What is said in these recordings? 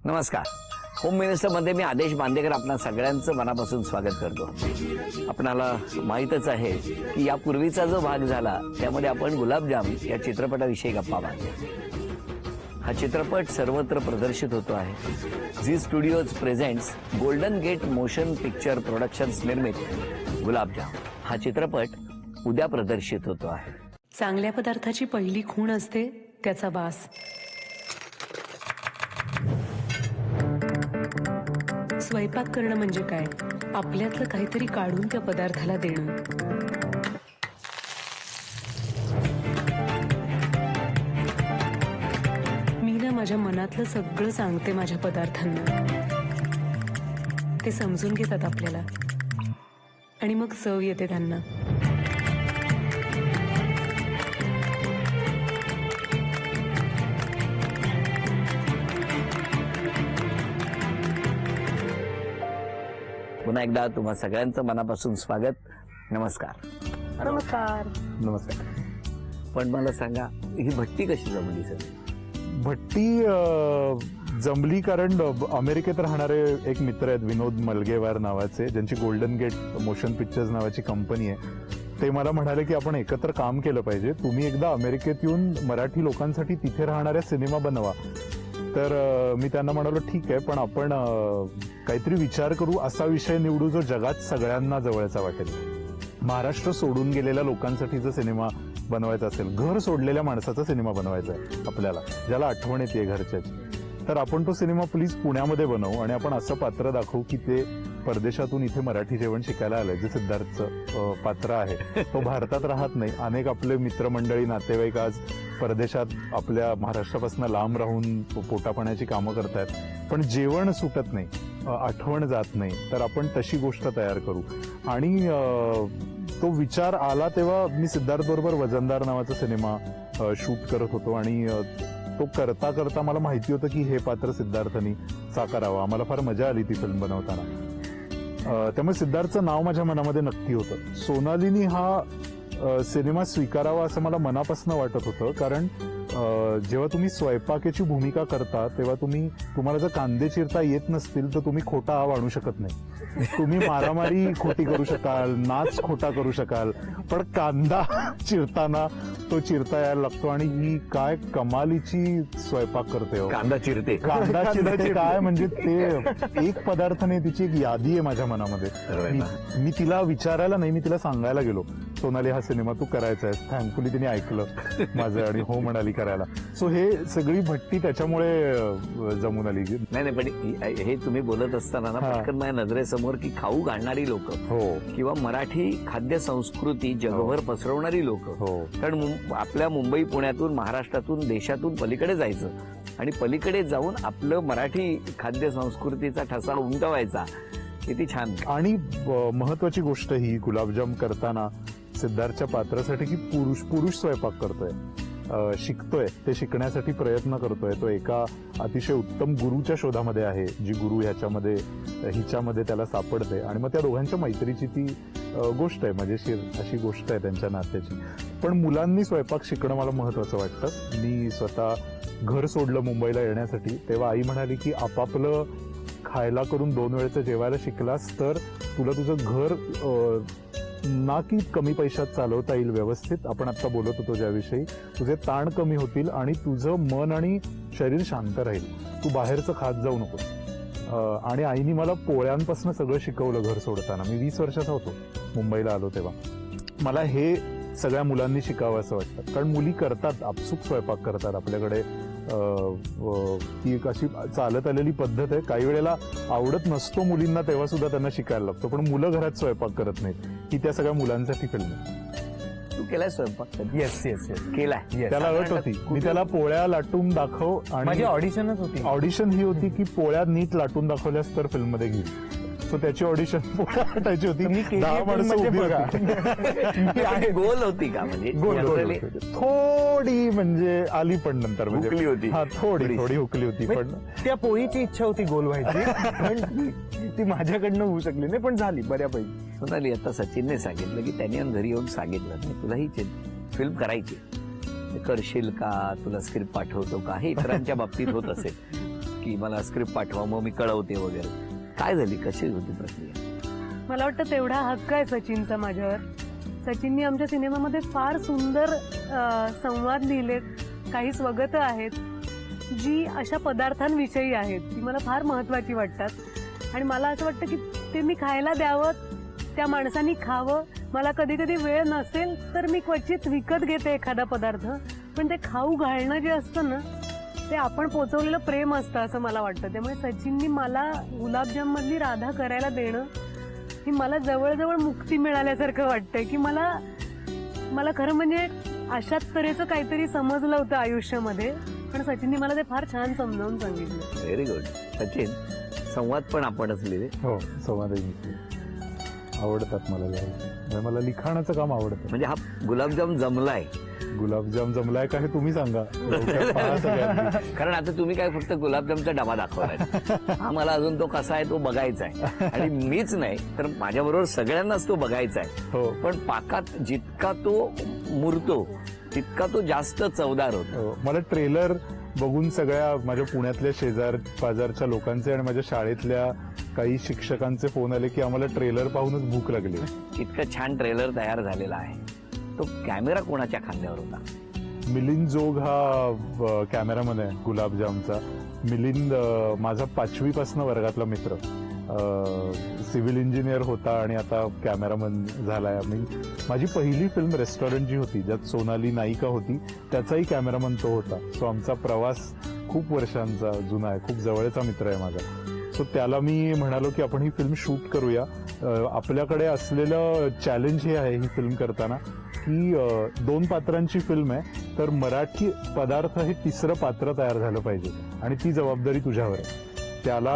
नमस्कार. होम मिनिस्टरमध्ये मी आदेश बांदेकर आपणा सगळ्यांचं मनापासून स्वागत करतो. आपणाला माहीतच आहे की यापूर्वीचा जो भाग झाला त्यामध्ये आपण गुलाबजाम या चित्रपटाविषयी गप्पा मारल्या. हा चित्रपट सर्वत्र प्रदर्शित होतो आहे. Zee studios presents golden gate motion picture productions निर्मित गुलाबजाम हा चित्रपट उद्या प्रदर्शित होतो आहे. चांगल्या पदार्थाची पहिली खूण असते त्याचा वास. स्वयंपाक करणं म्हणजे काय? आपल्यातलं काहीतरी काढून त्या पदार्थाला देणं. मी ना माझ्या मनातलं सगळं सांगते माझ्या पदार्थांना. ते समजून घेतात आपल्याला आणि मग चव येते त्यांना. पुन्हा एकदा तुम्हा सगळ्यांचं मनापासून स्वागत. नमस्कार. नमस्कार. नमस्कार. पण मला सांगा, ही भट्टी कशी जमली सर? भट्टी जमली कारण अमेरिकेत राहणारे एक मित्र आहेत विनोद मलगेवार नावाचे, ज्यांची गोल्डन गेट मोशन पिक्चर्स नावाची कंपनी आहे. ते मला म्हणाले की आपण एकत्र काम केलं पाहिजे. तुम्ही एकदा अमेरिकेत येऊन मराठी लोकांसाठी तिथे राहणाऱ्या सिनेमा बनवा. तर मी त्यांना म्हणालो ठीक आहे, पण आपण काहीतरी विचार करू, असा विषय निवडू जो जगात सगळ्यांना जवळचा वाटेल. महाराष्ट्र सोडून गेलेल्या लोकांसाठीचा सिनेमा बनवायचा असेल, घर सोडलेल्या माणसाचा सिनेमा बनवायचा आहे आपल्याला, ज्याला आठवण येते घरच्याची. तर आपण तो सिनेमा प्लीज पुण्यामध्ये बनवू आणि आपण असं पात्र दाखवू की ते परदेशातून इथे मराठी जेवण शिकायला आलंय. जे सिद्धार्थचं पात्र आहे तो भारतात राहत नाही. अनेक आपले मित्रमंडळी नातेवाईक आज परदेशात आपल्या महाराष्ट्रापासून लांब राहून पोटापाण्याची कामं करतायत, पण जेवण सुटत नाही, आठवण जात नाही. तर आपण तशी गोष्ट तयार करू. आणि तो विचार आला तेव्हा मी सिद्धार्थ बरोबर वजनदार नावाचा सिनेमा शूट करत होतो आणि तो करता करता मला माहिती होतं की हे पात्र सिद्धार्थनी साकारावं. आम्हाला फार मजा आली ती फिल्म बनवताना. त्यामुळे सिद्धार्थचं नाव माझ्या मनामध्ये नक्की होतं. सोनालीनी हा सिनेमा स्वीकारावा असं मला मनापासून वाटत होतं, कारण जेव्हा तुम्ही स्वयंपाकाची भूमिका करता तेव्हा तुम्हाला जर कांदे चिरता येत नसतील तर तुम्ही खोटा आव आणू शकत नाही. तुम्ही मारामारी खोटी करू शकाल, नाच खोटा करू शकाल, पण कांदा चिरताना तो चिरता यायला लागतो. आणि ही काय कमालीची स्वयंपाक करते हो. कांदा चिरते. कांदा चिरते काय म्हणजे ते एक पदार्थ नाही, तिची एक यादी आहे माझ्या मनामध्ये. मी तिला विचारायला नाही, मी तिला सांगायला गेलो, सोनाली हा सिनेमा तू करायचा आहे. थँकफुली तिने ऐकलं माझं आणि हो म्हणाली करायला. सो हे सगळी भट्टी त्याच्यामुळे जमून आली. नाही पण हे तुम्ही बोलत असताना ना पटकन माझ्या नजरेसमोर की खाऊ घालणारी लोक हो किंवा मराठी खाद्य संस्कृती जगभर पसरवणारी लोक. हो. कारण आपल्या मुंबई पुण्यातून महाराष्ट्रातून देशातून पलीकडे जायचं आणि पलीकडे जाऊन आपलं मराठी खाद्य संस्कृतीचा ठसा उमटवायचा. किती छान. आणि महत्वाची गोष्ट ही गुलाबजाम करताना सिद्धार्थच्या पात्रासाठी की पुरुष स्वयंपाक करतोय, शिकतोय, ते शिकण्यासाठी प्रयत्न करतोय. तो एका अतिशय उत्तम गुरुच्या शोधामध्ये आहे, जी गुरु हिच्यामध्ये त्याला सापडते. आणि मग त्या दोघांच्या मैत्रीची ती गोष्ट आहे, मजेशीर अशी गोष्ट आहे त्यांच्या नात्याची. पण मुलांनी स्वयंपाक शिकणं मला महत्वाचं वाटतं. मी स्वतः घर सोडलं मुंबईला येण्यासाठी, तेव्हा आई म्हणाली की आपापलं खायला करून 2 वेळेचं जेवायला शिकलास तर तुला तुझं घर ना की कमी पैशात चालवता येईल व्यवस्थित. आपण आता बोलत होतो ज्याविषयी, तुझे ताण कमी होतील आणि तुझं मन आणि शरीर शांत राहील. तू बाहेरचं खात जाऊ नकोस. आणि आईनी मला पोळ्यांपासून सगळं शिकवलं घर सोडताना. मी 20 वर्षाचा होतो मुंबईला आलो तेव्हा. मला हे सगळ्या मुलांनी शिकावं असं वाटतं, कारण मुली करतात, आपसूक स्वयंपाक करतात. आपल्याकडे ती एक अशी चालत आलेली पद्धत आहे. काही वेळेला आवडत नसतो मुलींना, तेव्हा सुद्धा त्यांना शिकायला लागतो. पण मुलं घरात स्वयंपाक करत नाहीत. ही त्या सगळ्या मुलांसाठी फिल्म आहे. तू केलाय स्वयंपाक? येस केलाय. त्याला अट होती, मी त्याला पोळ्या लाटून दाखव. आणि माझी ऑडिशनच होती. ऑडिशन ही होती की पोळ्या नीट लाटून दाखवल्यास तर फिल्म मध्ये घेईल. सो त्याची ऑडिशन पोळ्या लाटायची होती. 10 माणसं उभी होती. गोल होती का? म्हणजे गोल थोडी म्हणजे आली, पण नंतर हुकली होती. हा थोडी हुकली होती. पण त्या पोळीची इच्छा होती गोल व्हायची, पण ती माझ्याकडनं होऊ शकली नाही, पण झाली बऱ्यापैकी. सोनाली, आता सचिनने सांगितलं की त्याने घरी येऊन सांगितलं नाही तुला ही फिल्म करायची, करशील का, तुला स्क्रिप्ट पाठवतो का, हे इतरांच्या बाबतीत होत असेल. की मला स्क्रिप्ट पाठवा मग मी कळवते वगैरे, काय झाली, कशी होती प्रक्रिया? मला वाटतं तेवढा हक्क आहे सचिनचा माझ्यावर. सचिननी आमच्या सिनेमामध्ये फार सुंदर संवाद लिहिलेत, काही स्वगत आहेत जी अशा पदार्थांविषयी आहेत ती मला फार महत्वाची वाटतात. आणि मला असं वाटतं की ते मी खायला द्यावं, त्या माणसांनी खावं. मला कधी कधी वेळ नसेल तर मी क्वचित विकत घेते एखादा पदार्थ, पण ते खाऊ घालणं जे असतं ना ते आपण पोचवलेलं प्रेम असतं असं मला वाटतं. त्यामुळे सचिननी मला गुलाबजाम मधली राधा करायला देणं ही मला जवळजवळ मुक्ती मिळाल्यासारखं वाटतंय. की मला खरं म्हणजे अशाच तऱ्हेचं काहीतरी समजलं होतं आयुष्यामध्ये, पण सचिननी मला ते फार छान समजावून सांगितलं. Very good. सचिन, संवाद पण आपणच लिहिले. हो, संवादही आवडतात मला लिहायला. म्हणजे मला लिखाणाचं काम आवडतं. म्हणजे हा गुलाबजाम जमलाय. गुलाबजाम जमलाय का हे तुम्ही सांगा. लवकर पहा सगळ्यांनी. कारण आता तुम्ही काय फक्त गुलाबजामचा डबा दाखवलाय, हा मला अजून तो कसा आहे तो बघायचा आहे. आणि मीच नाही तर माझ्याबरोबर सगळ्यांनाच तो बघायचा आहे. हो, पण पाकात जितका तो मुरतो तितका तो जास्त चवदार होतो. हो. मला ट्रेलर बघून सगळ्या माझ्या पुण्यातल्या शेजार पाजारच्या लोकांचे आणि माझ्या शाळेतल्या काही शिक्षकांचे फोन आले की आम्हाला ट्रेलर पाहूनच भूक लागली. इतकं छान ट्रेलर तयार झालेला आहे. तो कॅमेरा कोणाच्या खांद्यावर होता? मिलिंद जोग हा कॅमेरामन आहे गुलाबजामचा. मिलिंद माझा 5वी पासून वर्गातला मित्र. सिव्हिल इंजिनियर होता आणि आता कॅमेरामन झालाय. माझी पहिली फिल्म रेस्टॉरंट जी होती ज्यात सोनाली नायिका होती त्याचाही कॅमेरामन तो होता. सो आमचा प्रवास खूप वर्षांचा जुना आहे, खूप जवळचा मित्र आहे माझा. सो त्याला मी म्हणालो की आपण ही फिल्म शूट करूया. आपल्याकडे असलेलं चॅलेंज हे आहे ही फिल्म करताना की 2 पात्रांची फिल्म आहे तर मराठी पदार्थ हे 3रं पात्र तयार झालं पाहिजे आणि ती जबाबदारी तुझ्यावर आहे. त्याला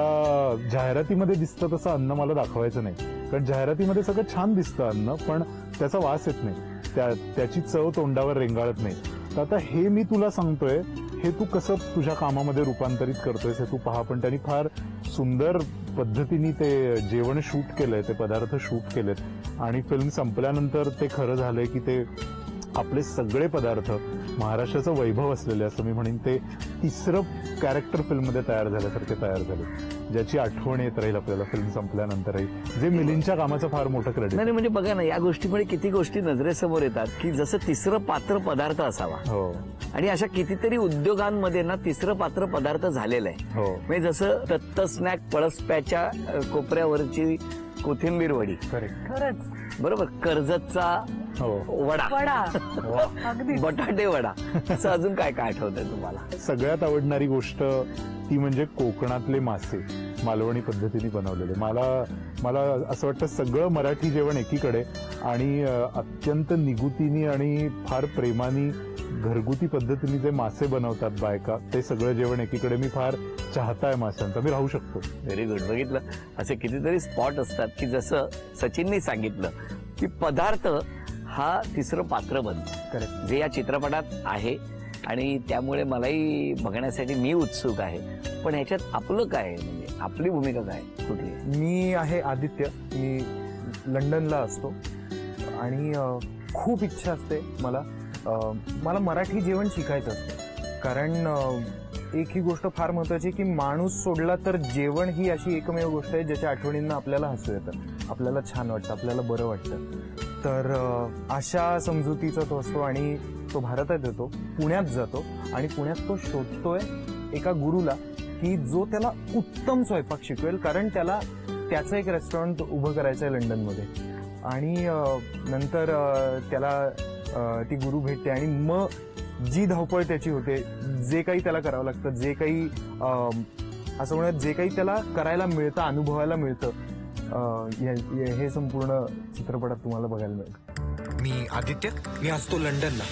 जाहिरातीमध्ये दिसतं तसं अन्न मला दाखवायचं नाही, कारण जाहिरातीमध्ये सगळं छान दिसतं अन्न पण त्याचा वास येत नाही, त्याची चव तोंडावर रेंगाळत नाही. तर आता हे मी तुला सांगतोय, हे तू कसं तुझ्या कामामध्ये रूपांतरित करतोयस हे तू पहा. पण त्यांनी फार सुंदर पद्धतीने ते जेवण शूट केलंय, ते पदार्थ शूट केलेत आणि फिल्म संपल्यानंतर ते खरं झालंय की ते आपले सगळे पदार्थ महाराष्ट्राचं वैभव असलेले असं मी म्हणेन ते 3रं कॅरेक्टर फिल्ममध्ये तयार झाल्यासारखे तयार झाले, ज्याची आठवण येत राहील आपल्याला फिल्म संपल्यानंतरही. जे मिलिंदच्या कामाचं फार मोठं क्रेडिट. नाही म्हणजे बघा ना, या गोष्टीमुळे किती गोष्टी नजरेसमोर येतात की जसं 3रं पात्र पदार्थ असावा. हो, आणि अशा कितीतरी उद्योगांमध्ये ना 3रं पात्र पदार्थ झालेलं आहे. हो, म्हणजे जसं दत्त स्नॅक पळसप्याच्या कोपऱ्यावरची कोथिंबीर वडी, खरंच बरोबर, कर्जतचा हो. वडा, अगदी बटाटे वडा, असं अजून काय काय आठवतंय तुम्हाला? सगळ्यात आवडणारी गोष्ट ती म्हणजे कोकणातले मासे मालवणी पद्धतीने बनवलेले. मला असं वाटतं सगळं मराठी जेवण एकीकडे आणि अत्यंत निगुतीने आणि फार प्रेमाने घरगुती पद्धतीने जे मासे बनवतात बायका, ते सगळं जेवण एकीकडे. मी फार चाहता आहे माशांचा, मी राहू शकतो. Very good. बघितलं, असे कितीतरी स्पॉट असतात की जसं सचिनने सांगितलं की पदार्थ हा 3रं पात्र बनतो, जे या चित्रपटात आहे. आणि त्यामुळे मलाही बघण्यासाठी मी उत्सुक आहे. पण ह्याच्यात आपलं काय आहे, म्हणजे आपली भूमिका काय कुठली? मी आहे आदित्य. मी लंडनला असतो आणि खूप इच्छा असते मला मराठी जेवण शिकायचं असतं. कारण एक ही गोष्ट फार महत्वाची की माणूस सोडला तर जेवण ही अशी एकमेव गोष्ट आहे ज्याच्या आठवणींना आपल्याला हसू येतं, आपल्याला छान वाटतं, आपल्याला बरं वाटतं. तर अशा समजुतीचा तो असतो आणि तो भारतात येतो, पुण्यात जातो आणि पुण्यात तो शोधतोय एका गुरुला की जो त्याला उत्तम स्वयंपाक शिकवेल, कारण त्याला त्याचं एक रेस्टॉरंट उभं करायचं आहे लंडनमध्ये. आणि नंतर त्याला ती गुरु भेटते आणि मग जी धावपळ त्याची होते, जे काही त्याला करावं लागतं, जे काही असं म्हणत जे काही त्याला करायला मिळतं, अनुभवायला मिळतं, हे संपूर्ण चित्रपटात तुम्हाला बघायला मिळेल. मी आदित्य, मी असतो लंडनला.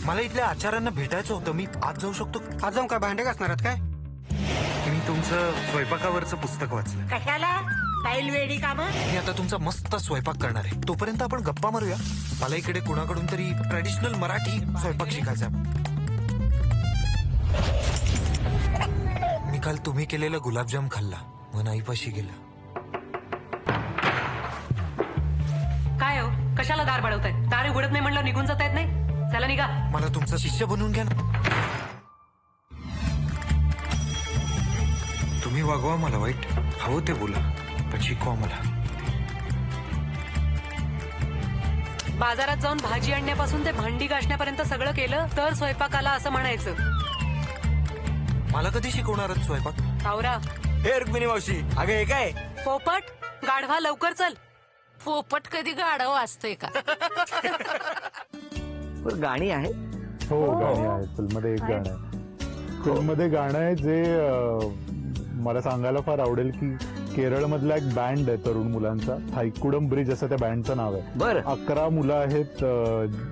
मला इथल्या आचार्यांना भेटायचं होतं. मी आज जाऊ शकतो? आज जाऊन काय भांडे घासणार काय? मी तुमचं स्वयंपाकावरचं पुस्तक वाचलं. कशाला? फाईल वेडी कामं? मी आता तुमचा मस्त स्वयंपाक करणार आहे. तोपर्यंत आपण गप्पा मारूया. मला इकडे कुणाकडून तरी ट्रेडिशनल मराठी स्वयंपाक शिकायचा. मी काल तुम्ही केलेला गुलाबजाम खाल्ला, मन आईपाशी गेला. काय हो, कशाला दार बडवताय? दार उघडत नाही म्हणलं निघून जाता येत नाही? चला निघा. मला तुमचा शिष्य बनवून घ्या ना. तुम्ही वागवा मला वाईट, हवं ते बोला, पण शिकवा मला. बाजारात जाऊन भाजी आणण्यापासून ते भांडी घासण्यापर्यंत सगळं केलं तर स्वयंपाकाला असं म्हणायचं. मला कधी शिकवणारच स्वयंपाक? आवरा. हे रुक्मिणी मावशी, अगं हे काय? पोपट गाढवा लवकर चल. पोपट कधी गाढव असतंय का? बरं, गाणी आहे. हो गाणी आहेत फिल्ममध्ये. एक गाणं आहे फिल्ममध्ये, गाणं आहे जे मला सांगायला फार आवडेल की केरळमधला एक बँड आहे तरुण मुलांचा, थायकुडम ब्रिज असं त्या बँडचं नाव आहे. बरं. 11 मुलं आहेत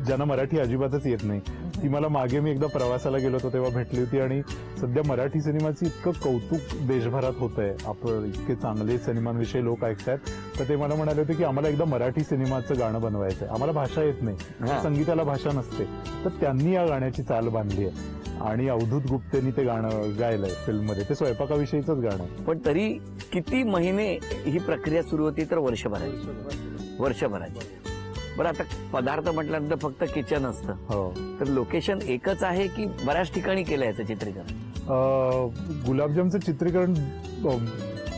ज्यांना मराठी अजिबातच येत नाही. ती मला मागे मी एकदा प्रवासाला गेलो होतो तेव्हा भेटली होती आणि सध्या मराठी सिनेमाचं इतकं कौतुक देशभरात होत आहे, आपण इतके चांगले सिनेमांविषयी लोक ऐकतायत, तर ते मला म्हणाले होते की आम्हाला एकदा मराठी सिनेमाचं गाणं बनवायचं आहे. आम्हाला भाषा येत नाही, हा. संगीताला भाषा नसते, तर त्यांनी या गाण्याची चाल बांधली आहे आणि अवधूत गुप्तेनी ते गाणं गायलंय फिल्ममध्ये. ते स्वयंपाकाविषयीच गाणं आहे. पण तरी किती महिने ही प्रक्रिया सुरू होती? तर वर्षभराची. बरं, आता पदार्थ म्हटल्यानंतर फक्त किचन असतं, हो. तर लोकेशन एकच आहे की बऱ्याच ठिकाणी केलं याचं चित्रीकरण? गुलाबजामचं चित्रीकरण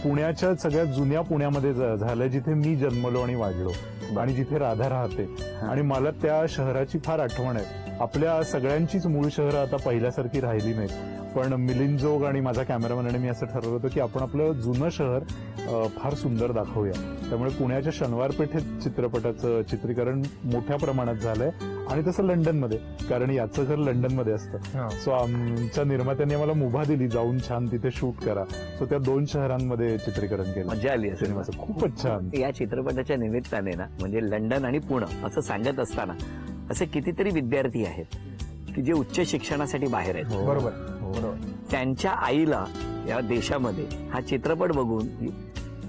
पुण्याच्या सगळ्यात जुन्या पुण्यामध्ये झालंय, जिथे मी जन्मलो आणि वाढलो आणि जिथे राधा राहते. आणि मला त्या शहराची फार आठवण आहे. आपल्या सगळ्यांचीच मूळ शहरं आता पहिल्यासारखी राहिली नाहीत, पण मिलिंद जोग आणि माझा कॅमेरामॅन आणि मी असं ठरवलं होतं की आपण आपलं जुनं शहर फार सुंदर दाखवूया. त्यामुळे पुण्याच्या शनिवार पेठेत चित्रपटाचं चित्रीकरण मोठ्या प्रमाणात झालंय आणि तसं लंडनमध्ये, कारण याचं घर लंडनमध्ये असतं. सो आमच्या निर्मात्यांनी आम्हाला मुभा दिली जाऊन छान तिथे शूट करा. सो त्या 2 शहरांमध्ये चित्रीकरण केलं. मजा आली असेल. सिनेमाचं खूपच छान. या चित्रपटाच्या निमित्ताने ना, म्हणजे लंडन आणि पुणे असं सांगत असताना असे कितीतरी विद्यार्थी आहेत की जे उच्च शिक्षणासाठी बाहेर आहेत. बरोबर. त्यांच्या आईला या देशामध्ये हा चित्रपट बघून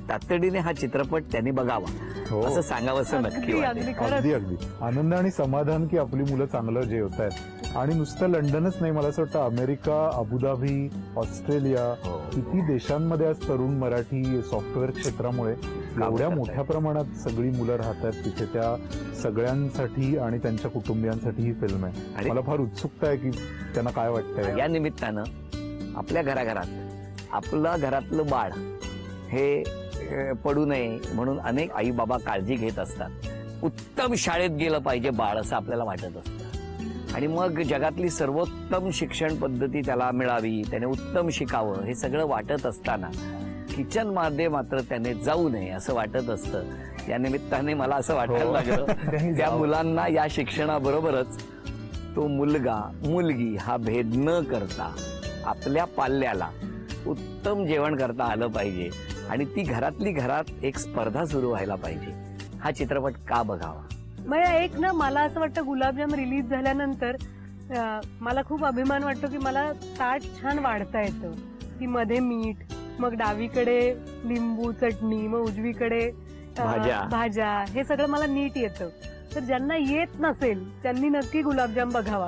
तातडीने हा चित्रपट त्यांनी बघावा हो. असं सांगावंसं नक्की अगदी वाटतं. अगदी खरंच. अगदी आनंद आणि समाधान की आपली मुलं चांगलं जेवत आहेत. आणि नुसतं लंडनच नाही, मला असं वाटतं अमेरिका, अबुधाबी, ऑस्ट्रेलिया, हो. किती देशांमध्ये आज तरुण मराठी सॉफ्टवेअर क्षेत्रामुळे एवढ्या मोठ्या प्रमाणात सगळी मुलं राहतात तिथे. त्या सगळ्यांसाठी आणि त्यांच्या कुटुंबियांसाठी ही फिल्म आहे. आणि मला फार उत्सुकता आहे की त्यांना काय वाटतंय. या निमित्तानं आपल्या घराघरात आपलं घरातलं बाळ हे पडू नये म्हणून अनेक आई बाबा काळजी घेत असतात. उत्तम शाळेत गेलं पाहिजे बाळ असं आपल्याला वाटत असतं आणि मग जगातली सर्वोत्तम शिक्षण पद्धती त्याला मिळावी, त्याने उत्तम शिकावं हे सगळं वाटत असताना किचन मध्ये मात्र त्याने जाऊ नये असं वाटत असतं. या निमित्ताने मला असं वाटायला लागलं त्या मुलांना या शिक्षणाबरोबरच तो मुलगा मुलगी हा भेद न करता आपल्या पाल्याला उत्तम जेवण करता आलं पाहिजे आणि ती घरातली घरात एक स्पर्धा सुरू व्हायला पाहिजे. हा चित्रपट का बघावा? एक ना, मला असं वाटतं गुलाबजाम रिलीज झाल्यानंतर मला खूप अभिमान वाटतो की मला ताट छान वाढता येतं, की मध्ये मीठ, मग डावीकडे लिंबू चटणी, मग उजवीकडे भाज्या, हे सगळं मला नीट येतं. तर ज्यांना येत नसेल त्यांनी नक्की गुलाबजाम बघावा.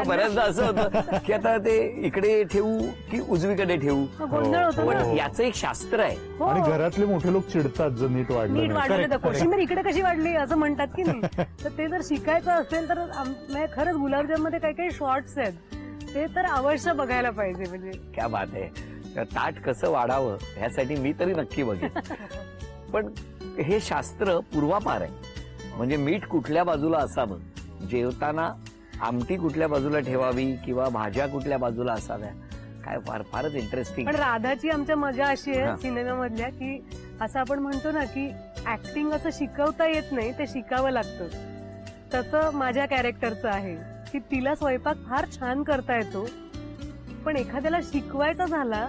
बऱ्याचदा असं होतं की आता ते इकडे ठेवू की उजवीकडे ठेवू, गोंधळ होतो पण ना. याचं एक शास्त्र आहे. हो. आणि घरातले मोठे लोक चिडतात जर नीट वाढलं नीट नाही. वाढलं तर कोशिंबीर इकडे कशी वाढली असं म्हणतात की नाही. तर ते जर शिकायचं असेल तर खरंच गुलाबजाम मध्ये काही काही शॉर्ट्स आहेत, ते तर अवश्य बघायला पाहिजे. म्हणजे क्या बात आहे. तर ताट कसं वाढावं ह्यासाठी मी तरी नक्की बघेन. पण हे शास्त्र पूर्वापार आहे. म्हणजे मीठ कुठल्या बाजूला असावं, जेवताना आमटी कुठल्या बाजूला ठेवावी किंवा भाज्या कुठल्या बाजूला असाव्या, काय फारच इंटरेस्टिंग. पण राधाची आमच्या मजा अशी हा. आहे सिनेमामधल्या की असं आपण म्हणतो ना की ऍक्टिंग असं शिकवता येत नाही, ते शिकावं लागतं. तसं माझ्या कॅरेक्टरचं आहे की तिला स्वयंपाक फार छान करता येतो, पण एखाद्याला शिकवायचा झाला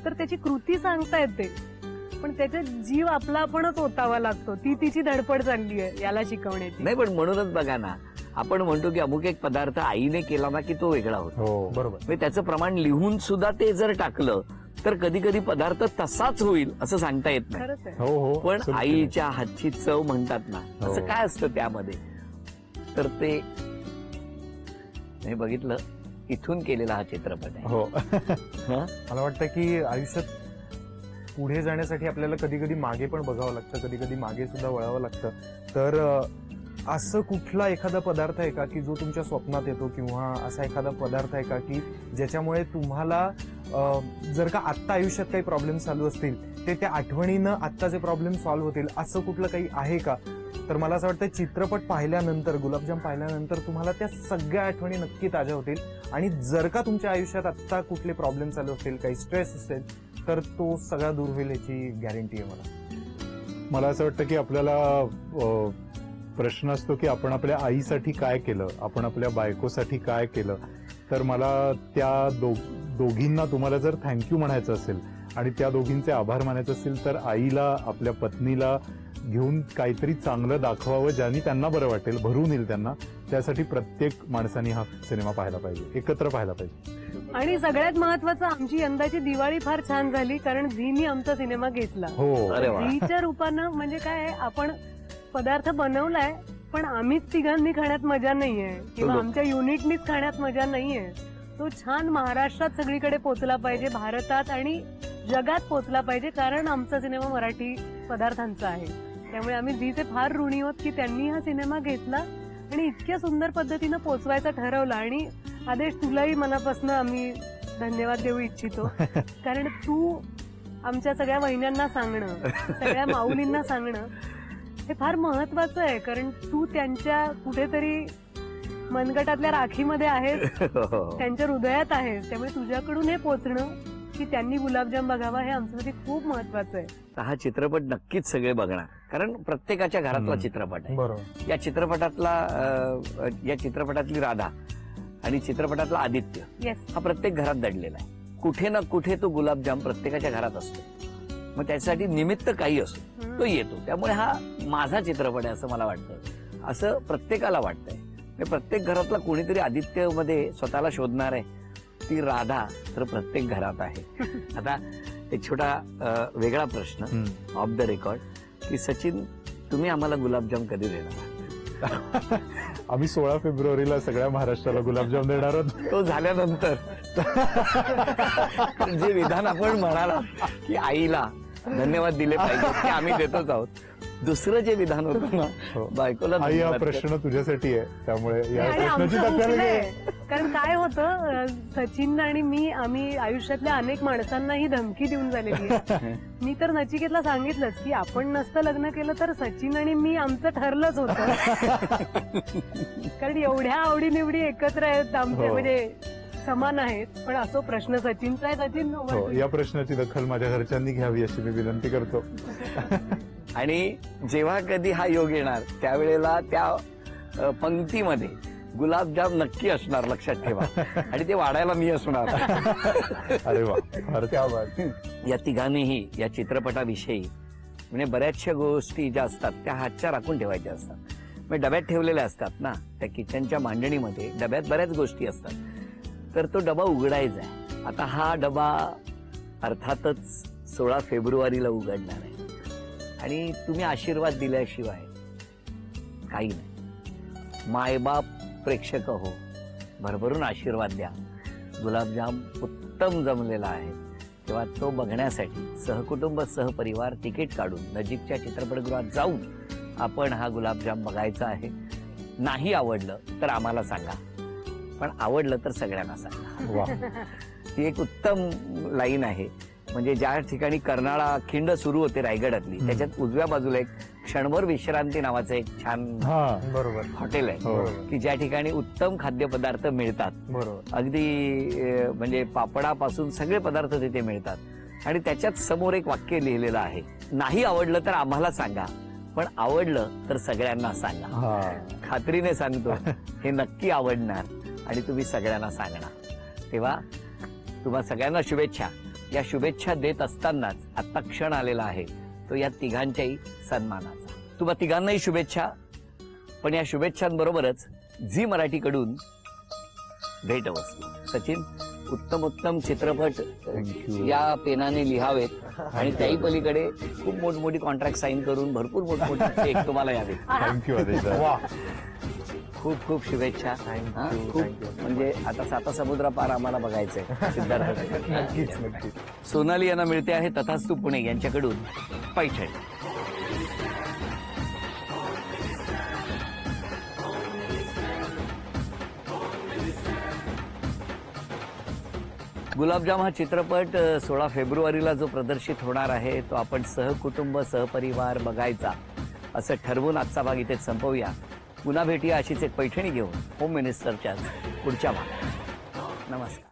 तर त्याची कृती सांगता येते, पण त्याचा जीव आपला आपणच ओतावा लागतो. ती तिची धडपड चालली आहे याला शिकवण्याची. नाही, पण म्हणूनच बघा ना, आपण म्हणतो की अमुक एक पदार्थ आईने केला ना की तो वेगळा होतो. हो बरोबर. म्हणजे त्याचं प्रमाण लिहून सुद्धा ते जर टाकलं तर कधी कधी पदार्थ तसाच होईल असं सांगता येत नाही. खरंच आहे. हो हो. पण absolutely. आईच्या हातची चव म्हणतात ना, असं हो. काय असतं त्यामध्ये, तर ते मी बघितलं इथून केलेला हा चित्रपट आहे. हो. हं? मला वाटतं की आयुष्यात पुढे जाण्यासाठी आपल्याला कधी कधी मागे पण बघावं लागतं, कधी कधी मागे सुद्धा वळावं लागतं. तर असं कुठला एखादा पदार्थ आहे का की जो तुमच्या स्वप्नात येतो, किंवा असा एखादा पदार्थ आहे का की ज्याच्यामुळे तुम्हाला जर का आत्ता आयुष्यात काही प्रॉब्लेम चालू असतील ते त्या आठवणीनं आत्ताचे प्रॉब्लेम सॉल्व्ह होतील, असं कुठलं काही आहे का? तर मला असं वाटतं चित्रपट पाहिल्यानंतर, गुलाबजाम पाहिल्यानंतर तुम्हाला त्या सगळ्या आठवणी नक्की ताज्या होतील. आणि जर का तुमच्या आयुष्यात आत्ता कुठले प्रॉब्लेम चालू असतील, काही स्ट्रेस असेल, तर तो सगळा दूर होईल याची गॅरंटी आहे मला. मला असं वाटतं की आपल्याला प्रश्न असतो की आपण आपल्या आईसाठी काय केलं, आपण आपल्या बायकोसाठी काय केलं. तर मला त्या दोघींना तुम्हाला जर थँक्यू म्हणायचं असेल आणि त्या दोघींचे आभार मानायचे असतील, तर आईला, आपल्या पत्नीला घेऊन काहीतरी चांगलं दाखवावं ज्याने त्यांना बरं वाटेल, भरून येईल त्यांना. त्यासाठी प्रत्येक माणसाने हा सिनेमा पाहायला पाहिजे, एकत्र पाहायला पाहिजे. आणि सगळ्यात महत्वाचं, आमची यंदाची दिवाळी फार छान झाली कारण झीनी आमचा सिनेमा घेतला. हो, अरे वा. झीच्या रूपानं म्हणजे काय आहे, आपण पदार्थ बनवलाय पण आम्हीच तिघांनी खाण्यात मजा नाहीये किंवा आमच्या युनिटनीच खाण्यात मजा नाहीये. तो छान महाराष्ट्रात सगळीकडे पोहोचला पाहिजे, भारतात आणि जगात पोहोचला पाहिजे, कारण आमचा सिनेमा मराठी पदार्थांचा आहे. त्यामुळे आम्ही झीचे फार ऋणी आहोत की त्यांनी हा सिनेमा घेतला आणि इतक्या सुंदर पद्धतीनं पोचवायचा ठरवला. आणि आदेश, तुलाही मनापासून आम्ही धन्यवाद देऊ इच्छितो, कारण तू आमच्या सगळ्या वहिन्यांना सांगणं, सगळ्या माऊलींना सांगणं हे फार महत्वाचं आहे, कारण तू त्यांच्या कुठेतरी मनगटातल्या राखीमध्ये आहेस, त्यांच्या हृदयात आहेस. त्यामुळे तुझ्याकडून हे पोचणं की त्यांनी गुलाबजाम बघावा हे आमच्यासाठी खूप महत्वाचं आहे. हा चित्रपट नक्कीच सगळे बघणार, कारण प्रत्येकाच्या घरातला चित्रपट आहे. बरोबर. या चित्रपटातली राधा आणि चित्रपटातला आदित्य येस, हा प्रत्येक घरात दडलेला आहे. कुठे ना कुठे तो गुलाबजाम प्रत्येकाच्या घरात असतो. मग त्याच्यासाठी निमित्त काही असो तो येतो. त्यामुळे हा माझा चित्रपट आहे असं मला वाटतं, असं प्रत्येकाला वाटतंय. प्रत्येक घरातला कोणीतरी आदित्य मध्ये स्वतःला शोधणार आहे. ती राधा तर प्रत्येक घरात आहे. आता एक छोटा वेगळा प्रश्न ऑफ द रेकॉर्ड, की सचिन, तुम्ही आम्हाला गुलाबजाम कधी देणार? आम्ही 16 फेब्रुवारीला सगळ्या महाराष्ट्राला गुलाबजाम देणार आहोत. तो झाल्यानंतर जे विधान आपण म्हणाला की आईला धन्यवाद दिले पाहिजे ते आम्ही देतोच आहोत. दुसरं जे विधान होतं ना, बायकोला आई, हा धन्यवाद प्रश्न तुझ्यासाठी आहे, त्यामुळे या आणि प्रश्नाची आमचं दखल घे. हुकलंय. कारण काय होतं, सचिन आणि मी, आम्ही आयुष्यातल्या अनेक माणसांना ही धमकी देऊन झालेली आहे. मी तर नचिकेतला सांगितलंच की आपण नसतं लग्न केलं तर सचिन आणि मी आमचं ठरलंच होतं. कारण एवढ्या आवडीनिवडी एकत्र आहेत आमचे, हो. म्हणजे समान आहेत. पण असो, प्रश्न सचिनचा आहे. सचिन, हो, या प्रश्नाची दखल माझ्या घरच्यांनी घ्यावी अशी मी विनंती करतो. आणि जेव्हा कधी हा योग येणार त्यावेळेला त्या पंक्तीमध्ये गुलाबजाम नक्की असणार, लक्षात ठेवा. आणि ते वाढायला मी असणार. अरे वा, फार क्या बात. या तिघांनीही या चित्रपटाविषयी म्हणजे बऱ्याचशा गोष्टी ज्या असतात त्या हातच्या राखून ठेवायच्या असतात. म्हणजे डब्यात ठेवलेल्या असतात ना, त्या किचनच्या मांडणीमध्ये डब्यात बऱ्याच गोष्टी असतात. तर तो डबा उघडायचा आहे. आता हा डबा अर्थातच 16 फेब्रुवारीला उघडणार आहे. आणि तुम्ही आशीर्वाद दिल्याशिवाय काही नाही. मायबाप प्रेक्षक हो, भरभरून आशीर्वाद द्या. गुलाबजाम उत्तम जमलेला आहे. तेव्हा तो बघण्यासाठी सहकुटुंब, सहपरिवार तिकीट काढून नजीकच्या चित्रपटगृहात जाऊन आपण हा गुलाबजाम बघायचा आहे. नाही आवडलं तर आम्हाला सांगा, पण आवडलं तर सगळ्यांना सांगा. वा. ही एक उत्तम लाईन आहे. म्हणजे ज्या ठिकाणी कर्नाळा खिंड सुरू होते रायगडातली, त्याच्यात उजव्या बाजूला एक क्षणभर विश्रांती नावाचं एक छान बरोबर. हॉटेल आहे, हो. की ज्या ठिकाणी उत्तम खाद्यपदार्थ मिळतात. बरोबर. अगदी म्हणजे पापडापासून सगळे पदार्थ तिथे मिळतात. आणि त्याच्यात समोर एक वाक्य लिहिलेलं आहे, नाही आवडलं तर आम्हाला सांगा, पण आवडलं तर सगळ्यांना सांगा. खात्रीने सांगतो हे नक्की आवडणार आणि तुम्ही सगळ्यांना सांगणार. तेव्हा तुम्हा सगळ्यांना शुभेच्छा. या शुभेच्छा देत असतानाच आता क्षण आलेला आहे तो या तिघांच्याही सन्मानाचा. तुम्हा तिघांनाही शुभेच्छा. पण या शुभेच्छांबरोबरच झी मराठीकडून भेटवस्तू. सचिन, उत्तम उत्तम चित्रपट या पेनाने लिहावेत आणि त्याही पलीकडे खूप मोठमोठी कॉन्ट्रॅक्ट साईन करून भरपूर मोठमोठे चेक तुम्हाला यावे. थँक्यू आदेश. वा. खूप खूप शुभेच्छा. हा, थँक्यू. खूप म्हणजे आता 7 समुद्रापार आम्हाला बघायचंय सिद्धार्थ. नक्कीच नक्कीच. सोनाली यांना मिळते आहे तथास्तू पुणे यांच्याकडून पैठणी. गुलाबजाम हा चित्रपट 16 फेब्रुवारीला जो प्रदर्शित होणार आहे तो आपण सहकुटुंब सहपरिवार बघायचा असं ठरवून आजचा भाग इथेच संपवूया. पुन्हा भेटूया अशीच एक पैठणी घेऊन होम मिनिस्टरच्याच पुढच्या भागात. नमस्कार.